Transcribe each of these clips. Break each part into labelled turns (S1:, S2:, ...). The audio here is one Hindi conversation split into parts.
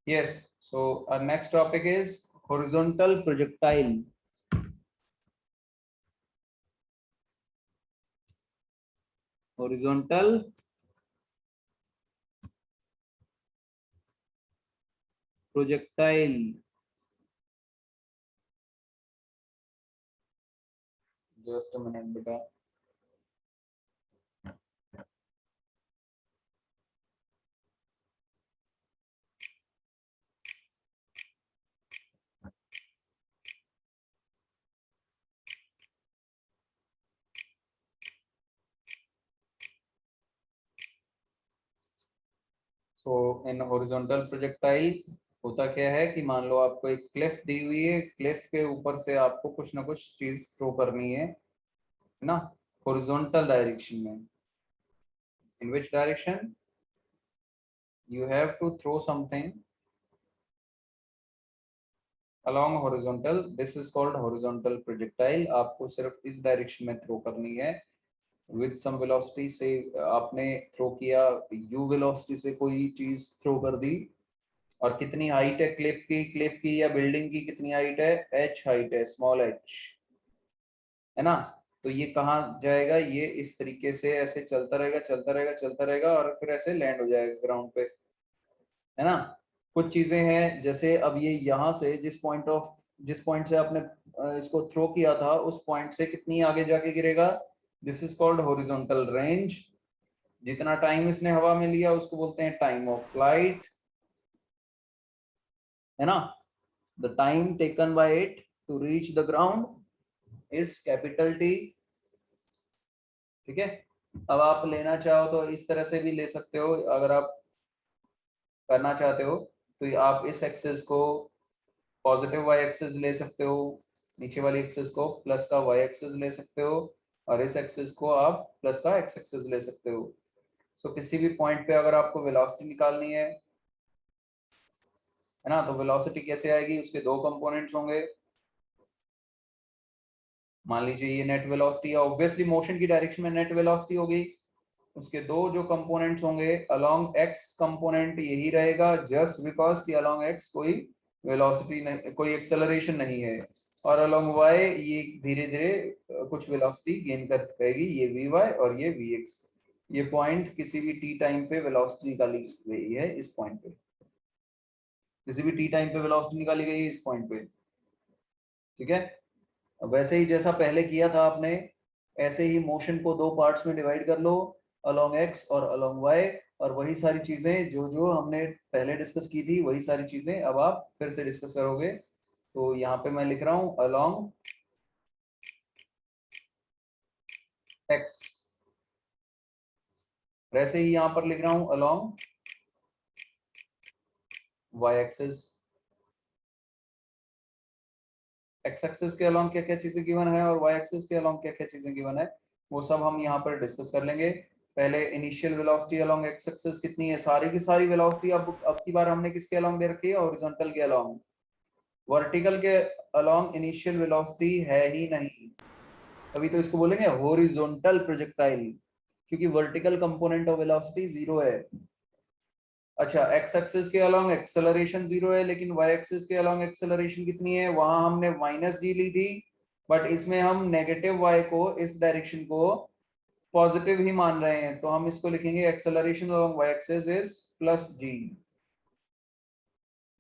S1: Yes, so our next topic is horizontal projectile. Horizontal projectile. Just a minute beta. So in horizontal projectile होता क्या है कि मान लो आपको एक क्लिफ दी हुई है, क्लिफ के ऊपर से आपको कुछ ना कुछ चीज थ्रो करनी है ना, हॉरिजॉन्टल डायरेक्शन में. In which direction? You have to throw something along horizontal. This is called horizontal projectile. आपको सिर्फ इस डायरेक्शन में थ्रो करनी है with some velocity. से आपने थ्रो किया u वेलोसिटी से कोई चीज थ्रो कर दी, और कितनी हाइट है क्लिफ की या बिल्डिंग की कितनी हाइट है, h हाइट है, स्मॉल h है ना. तो ये कहाँ जाएगा, ये इस तरीके से ऐसे चलता रहेगा चलता रहेगा चलता रहेगा और फिर ऐसे लैंड हो जाएगा ग्राउंड पे, है ना. कुछ चीजें हैं जैसे अब ये यहाँ से जिस पॉइंट से आपने इसको थ्रो किया था उस पॉइंट से कितनी आगे जाके गिरेगा, this is called horizontal range. जितना टाइम इसने हवा में लिया उसको बोलते हैं टाइम ऑफ फ्लाइट, है ना. The time taken by it to reach the ground is capital T. ठीक है. अब आप लेना चाहो तो इस तरह से भी ले सकते हो, अगर आप करना चाहते हो तो आप इस एक्सिस को पॉजिटिव वाई एक्सिस ले सकते हो, नीचे वाली एक्सिस को प्लस का वाई एक्सिस ले सकते हो, और इस एक्सिस को आप प्लस का एक्स एक्सिस ले सकते हो. सो किसी भी पॉइंट पे अगर आपको वेलोसिटी निकालनी है ना, तो वेलोसिटी कैसे आएगी, उसके दो कंपोनेंट्स होंगे. मान लीजिए ये नेट वेलोसिटी है, ऑब्वियसली मोशन की डायरेक्शन में नेट वेलोसिटी होगी. उसके दो जो कंपोनेंट्स होंगे, अलोंग एक्स कंपोनेंट यही रहेगा जस्ट बिकॉज कि अलोंग एक्स कोई वेलोसिटी नहीं, कोई एक्सेलरेशन नहीं है, और अलोंग वाई ये धीरे धीरे कुछ वेलोसिटी गेन कर पाएगी, ये वी वाई और ये वी एक्स. ये पॉइंट किसी भी टी टाइम पे वेलोसिटी निकाली गई है इस पॉइंट पे, किसी भी टी टाइम पे वेलोसिटी निकाली गई है इस पॉइंट पे. ठीक है. वैसे ही जैसा पहले किया था आपने, ऐसे ही मोशन को दो पार्ट्स में डिवाइड कर लो, अलोंग एक्स और अलोंग वाई, और वही सारी चीजें जो जो हमने पहले डिस्कस की थी वही सारी चीजें अब आप फिर से डिस्कस करोगे. तो यहाँ पे मैं लिख रहा हूँ अलोंग एक्स, वैसे ही यहाँ पर लिख रहा हूँ along Y axis. X axis के अलोंग क्या क्या चीजें गिवन है और वाई एक्सिस के अलोंग क्या क्या चीजें गिवन है, वो सब हम यहाँ पर डिस्कस कर लेंगे. पहले initial velocity along X axis कितनी है, सारी की सारी वेलोसिटी अब की बार हमने किसके अलोंग दे रखी है, हॉरिजॉन्टल के अलोंग. वर्टिकल के अलोंग इनिशियल वेलोसिटी है ही नहीं, अभी तो इसको बोलेंगे हॉरिजॉन्टल प्रोजेक्टाइल, क्योंकि vertical component of velocity zero है. अच्छा, एक्स एक्सिस के अलोंग एक्सेलरेशन जीरो है, लेकिन वाई एक्सिस के अलोंग एक्सेलरेशन कितनी है, वहां हमने माइनस जी ली थी, बट इसमें हम नेगेटिव वाई को, इस डायरेक्शन को पॉजिटिव ही मान रहे हैं, तो हम इसको लिखेंगे acceleration along Y axis is plus G.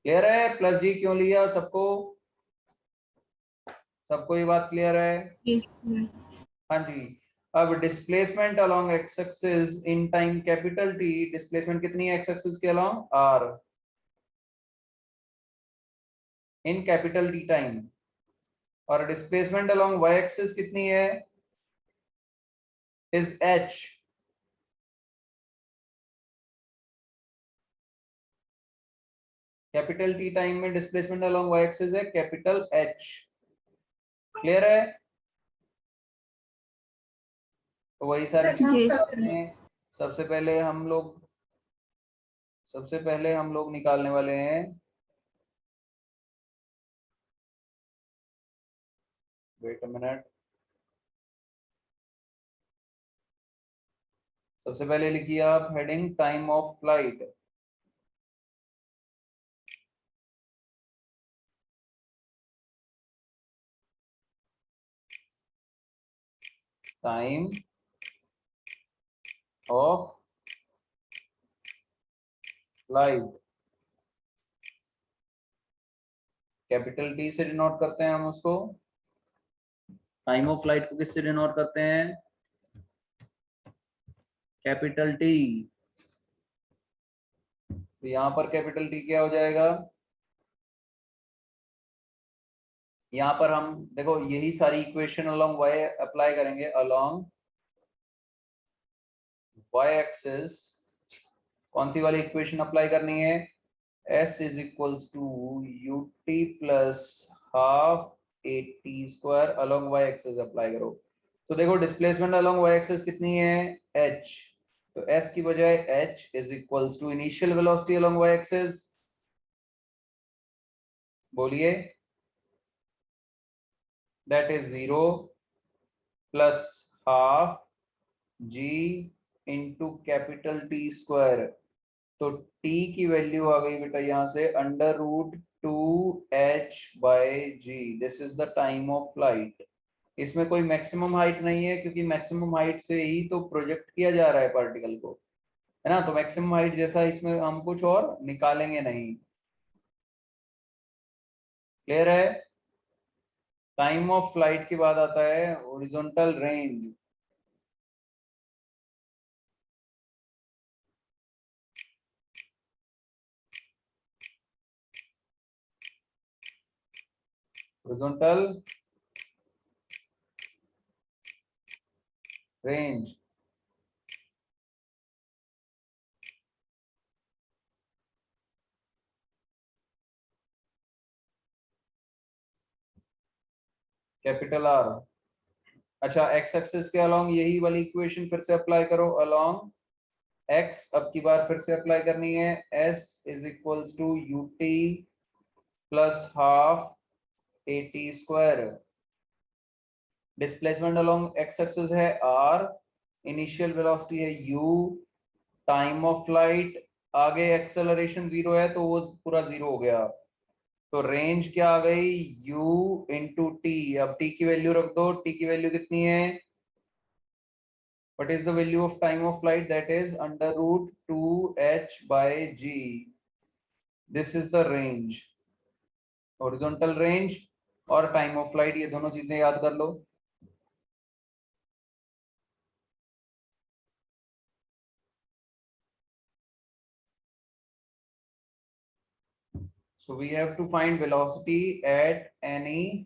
S1: Clear है प्लस जी क्यों लिया, सबको सबको ये बात क्लियर है. हाँ जी. अब displacement along X axis in time capital T, displacement कितनी है एक्स एक्सिस के along, R in capital T time, और डिस्प्लेसमेंट अलोंग वाई एक्सिस कितनी है, is H. Capital T time में डिस्प्लेसमेंट अलोंग वाई एक्सिस है कैपिटल एच. क्लियर है. तो वही सारी चीजें सबसे पहले हम लोग निकालने वाले हैं. Wait a minute. सबसे पहले लिखिए आप heading time of flight. Time of flight, capital T से डिनोट करते हैं हम उसको। टाइम ऑफ फ्लाइट को किससे डिनोट करते हैं? Capital T. तो यहां पर कैपिटल टी क्या हो जाएगा? यहां पर हम देखो यही सारी इक्वेशन अलोंग वाई अप्लाई करेंगे। अलोंग वाई एक्सिस कौन सी वाली इक्वेशन अप्लाई करनी है? s is equals to U T plus half A T square along Y axis apply करो। तो देखो डिस्प्लेसमेंट अलोंग वाई एक्सिस कितनी है? h। तो s की बजाय h is equals to initial velocity along Y axis, बोलिए, that is 0 plus half g into capital T square. तो t की वैल्यू आ गई बेटा यहां से under root 2h/g। This is the time of flight. इसमें कोई मैक्सिमम हाइट नहीं है क्योंकि मैक्सिमम हाइट से ही तो प्रोजेक्ट किया जा रहा है पार्टिकल को, है ना। तो मैक्सिमम हाइट जैसा इसमें हम कुछ और निकालेंगे नहीं। क्लियर है? टाइम ऑफ फ्लाइट के बाद आता है horizontal range. Horizontal range capital R. अच्छा, एक्स एक्सिस के अलोंग यही वाली इक्वेशन फिर से अप्लाई करो। अलोंग एक्स अब की बार फिर से अप्लाई करनी है। s is equals to U T plus half A T square. Displacement along X axis है r, इनिशियल वेलोसिटी है u, टाइम ऑफ फ्लाइट, आगे एक्सेलरेशन 0 है तो वो पूरा 0 हो गया। तो रेंज क्या आ गई? u into T. अब t की वैल्यू रख दो। t की वैल्यू कितनी है? what is the value of time of flight? That is under root 2h/g. This is the range, horizontal range और time of flight, ये दोनों चीजें याद कर लो। So we have to find velocity at any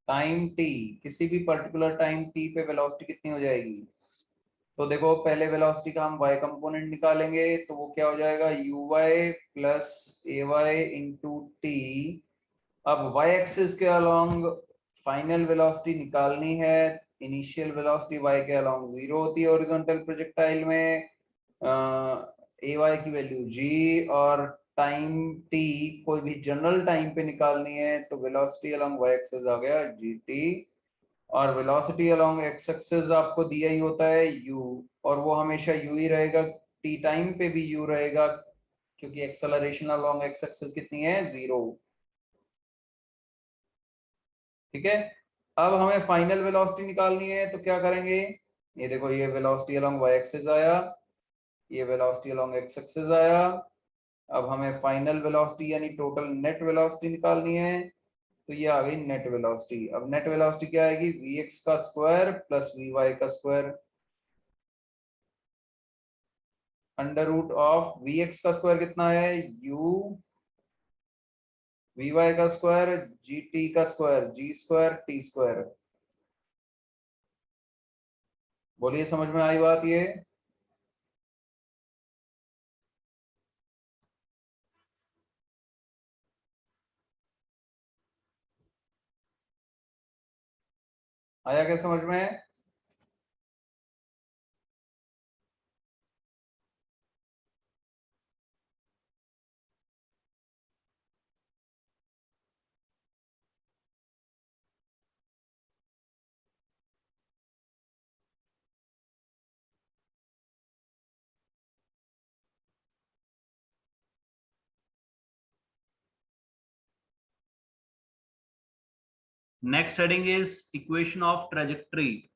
S1: time t। किसी भी पर्टिकुलर टाइम t पे वेलोसिटी कितनी हो जाएगी? तो देखो पहले वेलोसिटी का हम y कंपोनेंट निकालेंगे तो वो क्या हो जाएगा? uy प्लस ए वाई इंटू टी। अब y एक्सिस के अलोंग फाइनल वेलोसिटी निकालनी है। इनिशियल वेलोसिटी y के अलोंग 0 होती है हॉरिजॉन्टल प्रोजेक्टाइल में। ए वाई की वैल्यू g और टाइम t कोई भी जनरल टाइम पे निकालनी है तो वेलोसिटी अलोंग y एक्सिस आ गया gt। और वेलोसिटी अलोंग x एक्सिस आपको दिया ही होता है u, और वो हमेशा u ही रहेगा। t टाइम पे भी u रहेगा क्योंकि एक्सेलरेशन अलोंग x एक्सिस कितनी है? 0। ठीक है। अब हमें फाइनल वेलोसिटी निकालनी है तो क्या करेंगे? ये देखो ये वेलोसिटी अलोंग y एक्सिस आया, ये वेलोसिटी अलोंग x एक्सिस आया। अब हमें फाइनल वेलोसिटी यानी टोटल नेट वेलोसिटी निकालनी है तो ये आ गई नेट वेलोसिटी। अब नेट वेलोसिटी क्या आएगी? vx का स्क्वायर प्लस vy का square under root of vx का स्क्वायर कितना है? u, vy का स्क्वायर gt का square, g square t square. बोलिए समझ में आई बात ये? आया क्या समझ में? Next heading is equation of trajectory.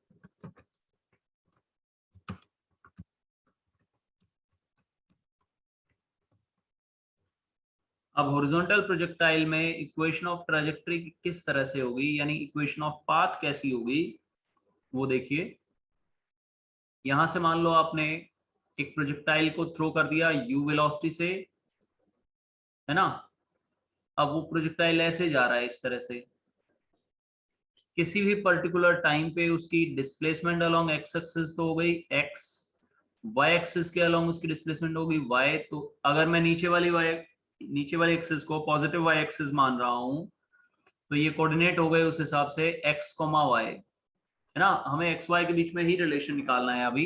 S1: अब हॉरिजॉन्टल प्रोजेक्टाइल में इक्वेशन ऑफ ट्रेजेक्टरी किस तरह से होगी, यानी इक्वेशन ऑफ पाथ कैसी होगी वो देखिए। यहां से मान लो आपने एक प्रोजेक्टाइल को थ्रो कर दिया u वेलोसिटी से, है ना। अब वो प्रोजेक्टाइल ऐसे जा रहा है इस तरह से, किसी भी पर्टिकुलर टाइम पे उसकी डिस्प्लेसमेंट अलोंग एक्स एक्सिस तो हो गई x, y एक्सिस के अलोंग उसकी डिस्प्लेसमेंट होगी y। तो अगर मैं नीचे वाली एक्सिस को पॉजिटिव y एक्सिस मान रहा हूं तो ये कोऑर्डिनेट हो गए उस हिसाब से x, y, है ना। हमें एक्स वाई के बीच में ही रिलेशन निकालना है अभी,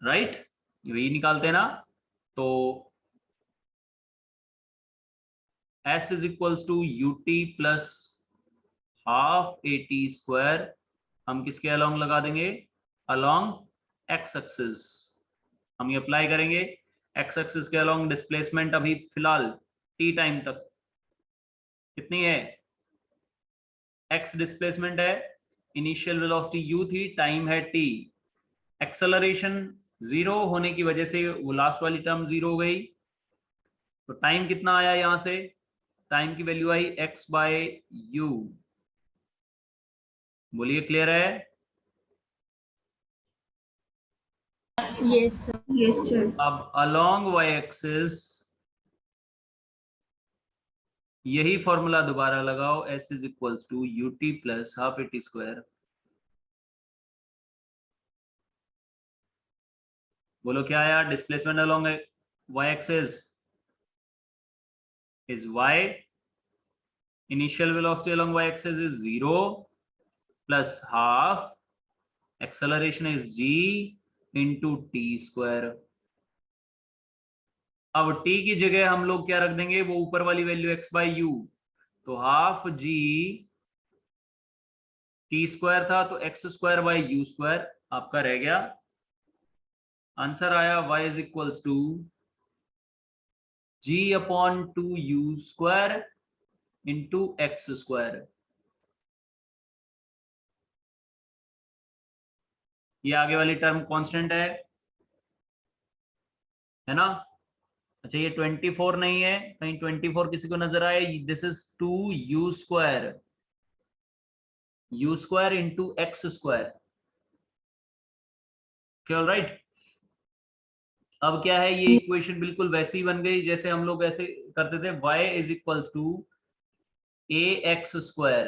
S1: राइट, यही निकालते हैं ना। तो s is equals to U T plus half A T square, हम किसके अलोंग लगा देंगे, अलोंग एक्स एक्सिस। हम ये अप्लाई करेंगे एक्स एक्सिस के अलोंग डिस्प्लेसमेंट अभी फिलहाल t टाइम तक कितनी है, x डिस्प्लेसमेंट है, इनिशियल वेलोसिटी u थी, टाइम है t, एक्सेलरेशन 0 होने की वजह से वो लास्ट वाली टर्म 0 हो गई। तो टाइम कितना आया यहां से, टाइम की वैल्यू आई x बाय यू। बोलिए क्लियर है।
S2: Yes sir.
S1: अब अलोंग y एक्सिस यही फॉर्मूला दोबारा लगाओ, s is equals to U T plus half A T square. बोलो क्या आया, displacement along y axis is y, initial velocity along y axis is 0 plus half, acceleration is g into T square. अब t की जगह हम लोग क्या रख देंगे, वो ऊपर वाली वैल्यू x बाई यू, तो हाफ जी टी स्क्वायर था तो X square by U square आपका रह गया। आंसर आया y is equals to g upon 2u square into X square. ये आगे वाली टर्म कांस्टेंट है ना। अच्छा ये 24 नहीं है, कहीं 24 किसी को नजर आए, this is 2u square, you square into X square. Right. अब क्या है, ये इक्वेशन बिल्कुल वैसी बन गई जैसे हम लोग ऐसे करते थे, y is equals to A X square,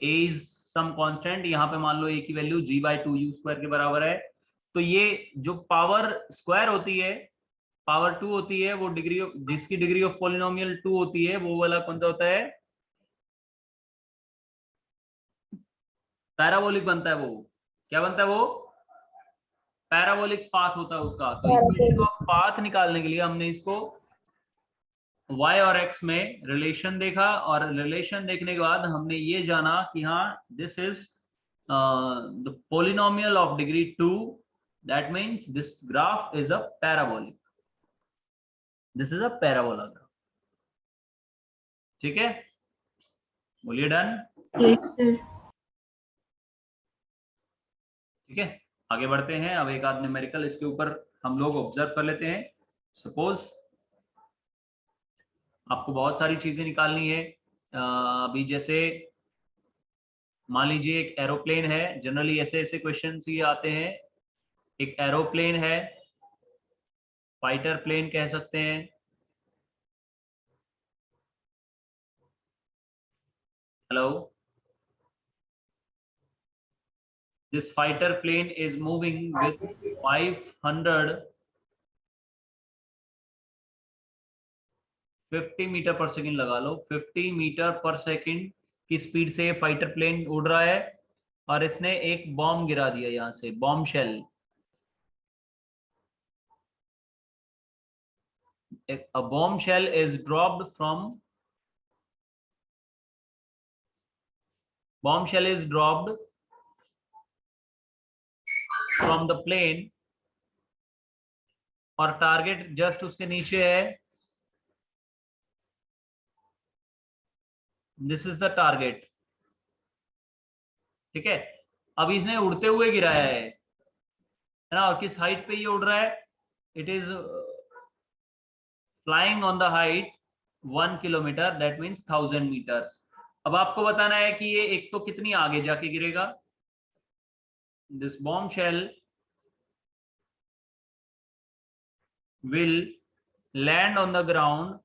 S1: A is some constant, यहाँ पे मान लो ए की value g by 2u square के बराबर है। तो ये जो पावर स्क्वायर होती है, पावर 2 होती है, वो डिग्री ऑफ, जिसकी डिग्री ऑफ पॉलिनोमियल 2 होती है, वो वाला कौन सा होता है, पैराबोलिक बनता है। वो क्या बनता है, वो पैराबोलिक पाथ होता है उसका। तो इक्वेशन ऑफ पाथ निकालने के लिए हमने इसको y और x में रिलेशन देखा, और रिलेशन देखने के बाद हमने ये जाना कि हाँ this is the polynomial of degree 2, that means this graph is a parabolic, this is a parabola graph. ठीक है, बोलिए डन। ठीक है, आगे बढ़ते हैं। अब एक आध न्यूमेरिकल इसके ऊपर हम लोग ऑब्जर्व कर लेते हैं। सपोज आपको बहुत सारी चीजें निकालनी है, अभी जैसे मान लीजिए एक एरोप्लेन है, जनरली ऐसे ऐसे क्वेश्चन ही आते हैं। एक एरोप्लेन है, फाइटर प्लेन कह सकते हैं, hello, this fighter plane is moving with 550 meter per second, लगा लो 50 मीटर पर सेकंड की स्पीड से फाइटर प्लेन उड़ रहा है, और इसने एक बॉम्ब गिरा दिया यहां से, bomb shell. A bomb shell is dropped from the plane, और टारगेट जस्ट उसके नीचे है।
S2: दिस इज द टारगेट, ठीक है। अब इसने उड़ते हुए गिराया है ना, और किस हाइट पे ये उड़ रहा है, it is flying on the height 1 kilometer, that means 1000 meters. अब आपको बताना है कि ये एक तो कितनी आगे जाके गिरेगा, this bomb shell will land on the ground,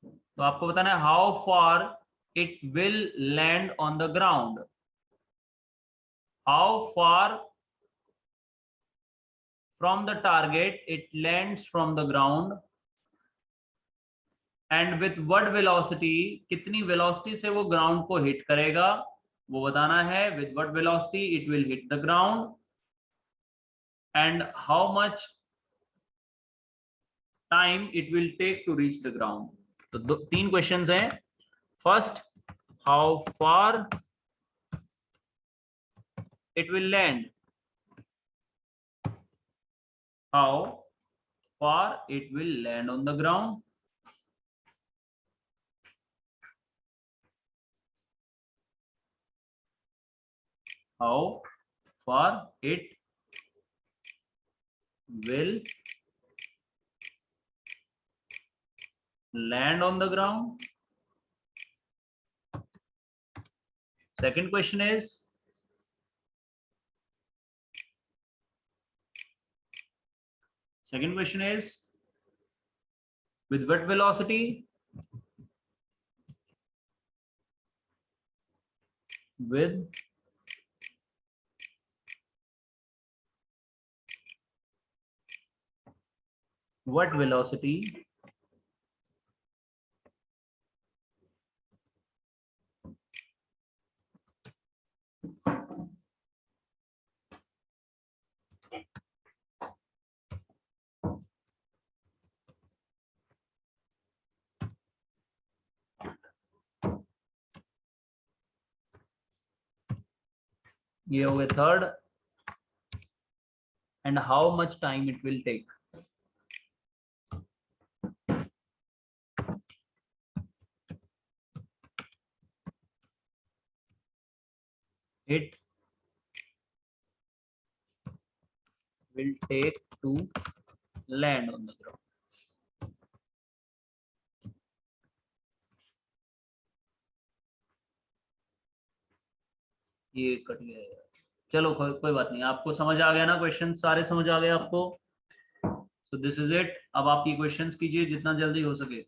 S2: तो आपको बताना है how far it will land on the ground, how far from the target it lands from the ground, and with what velocity, कितनी velocity से वो ground को hit करेगा वो बताना है, with what velocity it will hit the ground and how much time it will take to reach the ground। तो तीन questions हैं। First, how far it will land, how far it will land on the ground, how far it will land on the ground। Second question is, with what velocity, with what velocity ये हो गए third, and how much time it will take, it will take to land on the ground। ये कट गया यार। चलो कोई बात नहीं, आपको समझ आ गया ना, क्वेश्चन सारे समझ आ गए आपको। So this is it. अब आप ये क्वेश्चंस कीजिए जितना जल्दी हो सके।